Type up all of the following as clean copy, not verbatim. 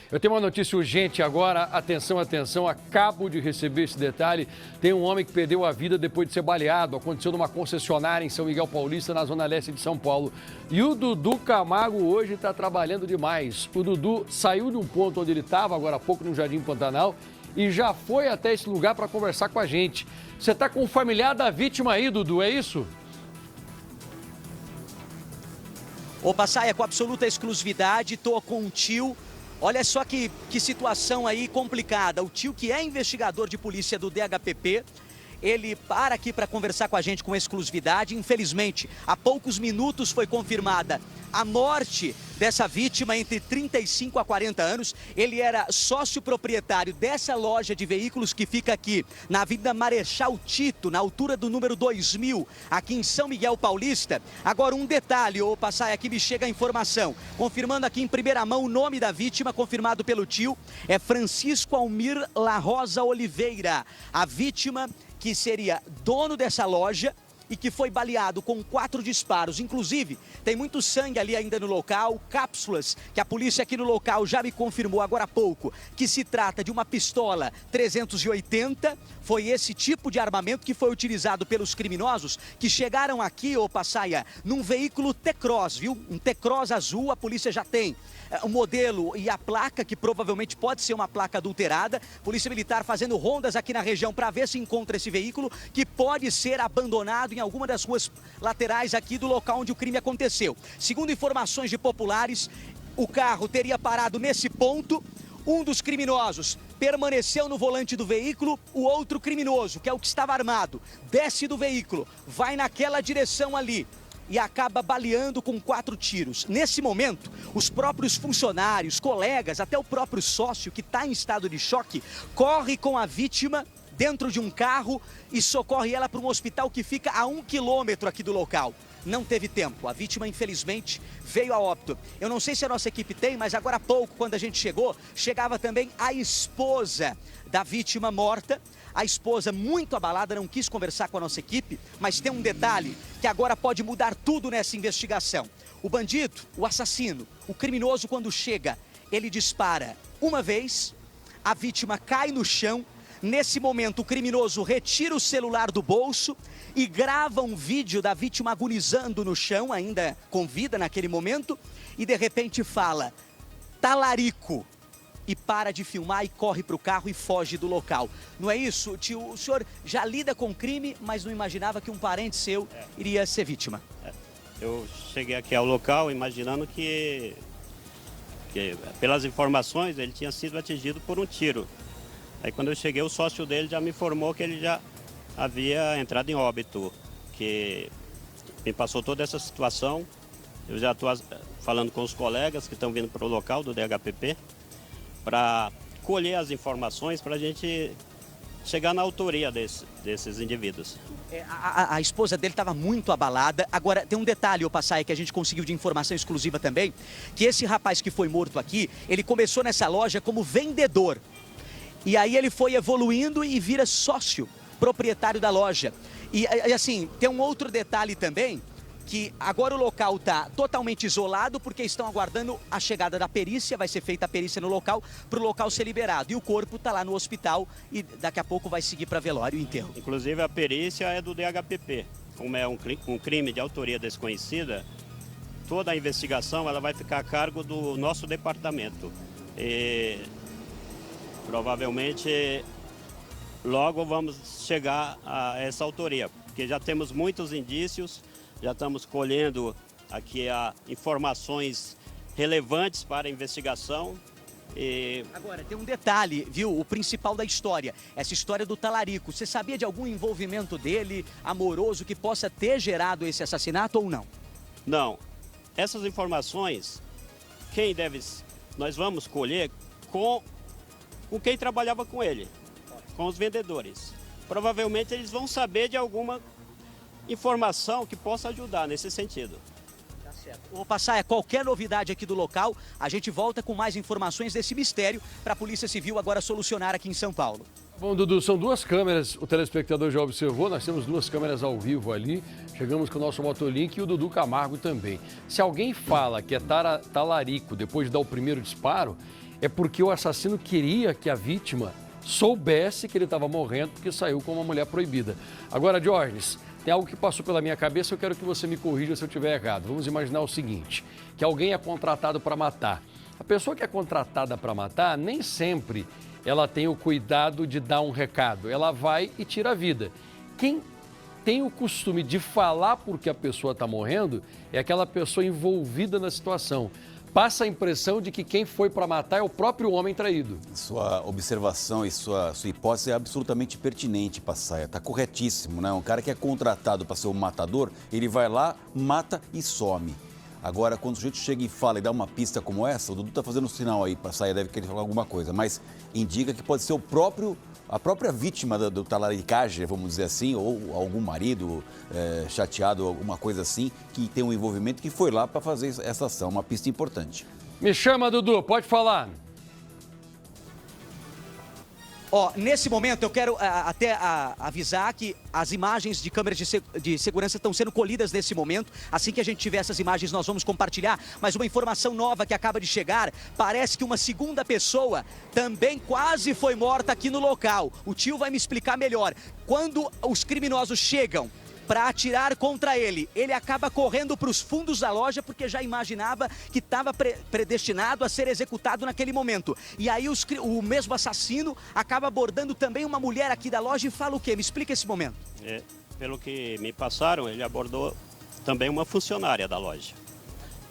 Eu tenho uma notícia urgente agora. Atenção, atenção. Acabo de receber esse detalhe. Tem um homem que perdeu a vida depois de ser baleado. Aconteceu numa concessionária em São Miguel Paulista, na zona leste de São Paulo. E o Dudu Camargo hoje está trabalhando demais. O Dudu saiu de um ponto onde ele estava, agora há pouco, no Jardim Pantanal, e já foi até esse lugar para conversar com a gente. Você está com o familiar da vítima aí, Dudu, é isso? Opa, Saia, com absoluta exclusividade, tô com um tio. Olha só que situação aí complicada. O tio, que é investigador de polícia do DHPP, ele para aqui para conversar com a gente com exclusividade. Infelizmente, há poucos minutos foi confirmada a morte dessa vítima entre 35 a 40 anos. Ele era sócio proprietário dessa loja de veículos que fica aqui na Avenida Marechal Tito, na altura do número 2000, aqui em São Miguel Paulista. Agora, um detalhe, ô Passai, aqui me chega a informação, confirmando aqui em primeira mão o nome da vítima, confirmado pelo tio, é Francisco Almir La Rosa Oliveira, a vítima que seria dono dessa loja e que foi baleado com 4 disparos. Inclusive, tem muito sangue ali ainda no local, cápsulas que a polícia aqui no local já me confirmou agora há pouco, que se trata de uma pistola 380. Foi esse tipo de armamento que foi utilizado pelos criminosos que chegaram aqui, ô Passaia, num veículo T-Cross, viu? Um T-Cross azul, a polícia já tem o modelo e a placa, que provavelmente pode ser uma placa adulterada. Polícia Militar fazendo rondas aqui na região para ver se encontra esse veículo, que pode ser abandonado em alguma das ruas laterais aqui do local onde o crime aconteceu. Segundo informações de populares, o carro teria parado nesse ponto. Um dos criminosos permaneceu no volante do veículo, o outro criminoso, que é o que estava armado, desce do veículo, vai naquela direção ali e acaba baleando com 4 tiros. Nesse momento, os próprios funcionários, colegas, até o próprio sócio, que está em estado de choque, corre com a vítima dentro de um carro e socorre ela para um hospital que fica a 1 quilômetro aqui do local. Não teve tempo, a vítima infelizmente veio a óbito. Eu não sei se a nossa equipe tem, mas agora há pouco, quando a gente chegou, chegava também a esposa da vítima morta. A esposa, muito abalada, não quis conversar com a nossa equipe, mas tem um detalhe que agora pode mudar tudo nessa investigação. O bandido, o assassino, o criminoso, quando chega, ele dispara uma vez, a vítima cai no chão. Nesse momento, o criminoso retira o celular do bolso e grava um vídeo da vítima agonizando no chão, ainda com vida naquele momento, e de repente fala, talarico, e para de filmar e corre para o carro e foge do local. Não é isso, tio? O senhor já lida com crime, mas não imaginava que um parente seu iria ser vítima. Eu cheguei aqui ao local imaginando que pelas informações, ele tinha sido atingido por um tiro. Aí quando eu cheguei, o sócio dele já me informou que ele já havia entrado em óbito, que me passou toda essa situação. Eu já estou falando com os colegas que estão vindo para o local do DHPP para colher as informações para a gente chegar na autoria desses indivíduos. A esposa dele estava muito abalada. Agora, tem um detalhe, ô Passaia, que a gente conseguiu de informação exclusiva também, que esse rapaz que foi morto aqui, ele começou nessa loja como vendedor. E aí ele foi evoluindo e vira sócio proprietário da loja. E assim, tem um outro detalhe também, que agora o local está totalmente isolado porque estão aguardando a chegada da perícia, vai ser feita a perícia no local, para o local ser liberado. E o corpo está lá no hospital e daqui a pouco vai seguir para velório e enterro. Inclusive a perícia é do DHPP. Como é um crime de autoria desconhecida, toda a investigação ela vai ficar a cargo do nosso departamento. E provavelmente logo vamos chegar a essa autoria, porque já temos muitos indícios, já estamos colhendo aqui informações relevantes para a investigação. Agora, tem um detalhe, viu? O principal da história, essa história do talarico. Você sabia de algum envolvimento dele, amoroso, que possa ter gerado esse assassinato ou não? Não. Essas informações, nós vamos colher com quem trabalhava com ele, com os vendedores. Provavelmente eles vão saber de alguma informação que possa ajudar nesse sentido. Tá certo. Ô Passaia, qualquer novidade aqui do local, a gente volta com mais informações desse mistério para a Polícia Civil agora solucionar aqui em São Paulo. Bom, Dudu, são 2 câmeras, o telespectador já observou, nós temos 2 câmeras ao vivo ali, chegamos com o nosso Motolink e o Dudu Camargo também. Se alguém fala que é talarico depois de dar o primeiro disparo, é porque o assassino queria que a vítima soubesse que ele estava morrendo porque saiu com uma mulher proibida. Agora, Diógenes, tem algo que passou pela minha cabeça, eu quero que você me corrija se eu estiver errado. Vamos imaginar o seguinte, que alguém é contratado para matar. A pessoa que é contratada para matar, nem sempre ela tem o cuidado de dar um recado. Ela vai e tira a vida. Quem tem o costume de falar porque a pessoa está morrendo é aquela pessoa envolvida na situação. Passa a impressão de que quem foi para matar é o próprio homem traído. Sua observação e sua hipótese é absolutamente pertinente, Passaia. Está corretíssimo, né? Um cara que é contratado para ser um matador, ele vai lá, mata e some. Agora, quando o sujeito chega e fala e dá uma pista como essa, o Dudu está fazendo um sinal aí, Passaia deve querer falar alguma coisa, mas indica que pode ser a própria vítima do talaricagem, vamos dizer assim, ou algum marido chateado, alguma coisa assim, que tem um envolvimento, que foi lá para fazer essa ação, uma pista importante. Me chama, Dudu, pode falar. Ó, nesse momento eu quero avisar que as imagens de câmeras de segurança estão sendo colhidas nesse momento. Assim que a gente tiver essas imagens, nós vamos compartilhar. Mas uma informação nova que acaba de chegar, parece que uma segunda pessoa também quase foi morta aqui no local. O tio vai me explicar melhor. Quando os criminosos chegam para atirar contra ele, ele acaba correndo para os fundos da loja porque já imaginava que estava predestinado a ser executado naquele momento. E aí o mesmo assassino acaba abordando também uma mulher aqui da loja e fala o quê? Me explica esse momento. Pelo que me passaram, ele abordou também uma funcionária da loja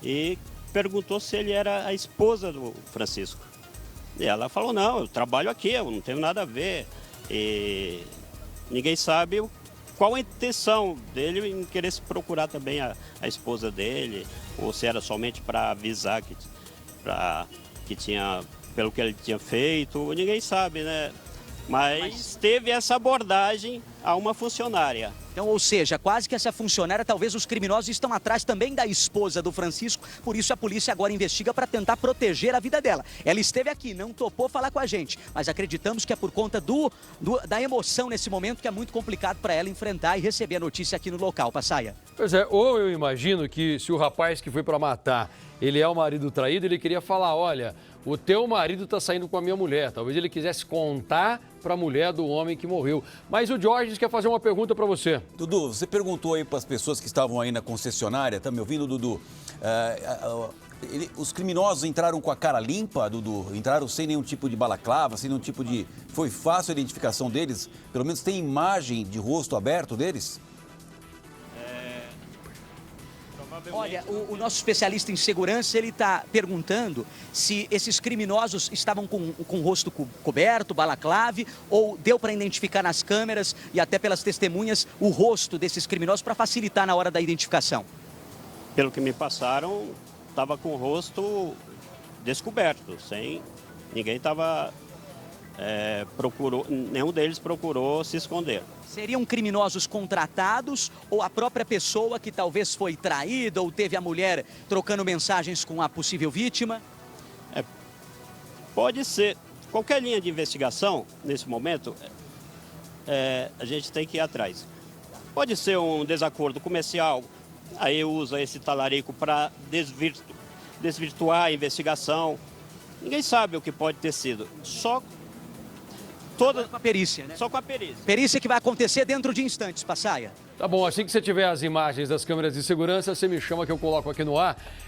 e perguntou se ele era a esposa do Francisco. E ela falou, não, eu trabalho aqui, eu não tenho nada a ver. E ninguém sabe qual a intenção dele em querer se procurar também a esposa dele, ou se era somente para avisar que tinha, pelo que ele tinha feito, ninguém sabe, né? Mas teve essa abordagem a uma funcionária. Então, ou seja, quase que essa funcionária, talvez os criminosos estão atrás também da esposa do Francisco, por isso a polícia agora investiga para tentar proteger a vida dela. Ela esteve aqui, não topou falar com a gente, mas acreditamos que é por conta da emoção nesse momento que é muito complicado para ela enfrentar e receber a notícia aqui no local, Passaia. Pois é, ou eu imagino que se o rapaz que foi para matar, ele é o marido traído, ele queria falar, olha, o teu marido está saindo com a minha mulher. Talvez ele quisesse contar para a mulher do homem que morreu. Mas o Diógenes quer fazer uma pergunta para você. Dudu, você perguntou aí para as pessoas que estavam aí na concessionária, tá me ouvindo, Dudu? Os criminosos entraram com a cara limpa, Dudu? Entraram sem nenhum tipo de balaclava, sem nenhum tipo de... Foi fácil a identificação deles? Pelo menos tem imagem de rosto aberto deles? Olha, o nosso especialista em segurança, ele está perguntando se esses criminosos estavam com o rosto coberto, balaclave, ou deu para identificar nas câmeras e até pelas testemunhas o rosto desses criminosos para facilitar na hora da identificação. Pelo que me passaram, estava com o rosto descoberto, ninguém estava... nenhum deles procurou se esconder. Seriam criminosos contratados ou a própria pessoa que talvez foi traída ou teve a mulher trocando mensagens com a possível vítima? Pode ser. Qualquer linha de investigação, nesse momento, a gente tem que ir atrás. Pode ser um desacordo comercial, aí usa esse talarico para desvirtuar a investigação. Ninguém sabe o que pode ter sido. Só com a perícia, né? Só com a perícia. Perícia que vai acontecer dentro de instantes, Passaia. Tá bom, assim que você tiver as imagens das câmeras de segurança, você me chama que eu coloco aqui no ar.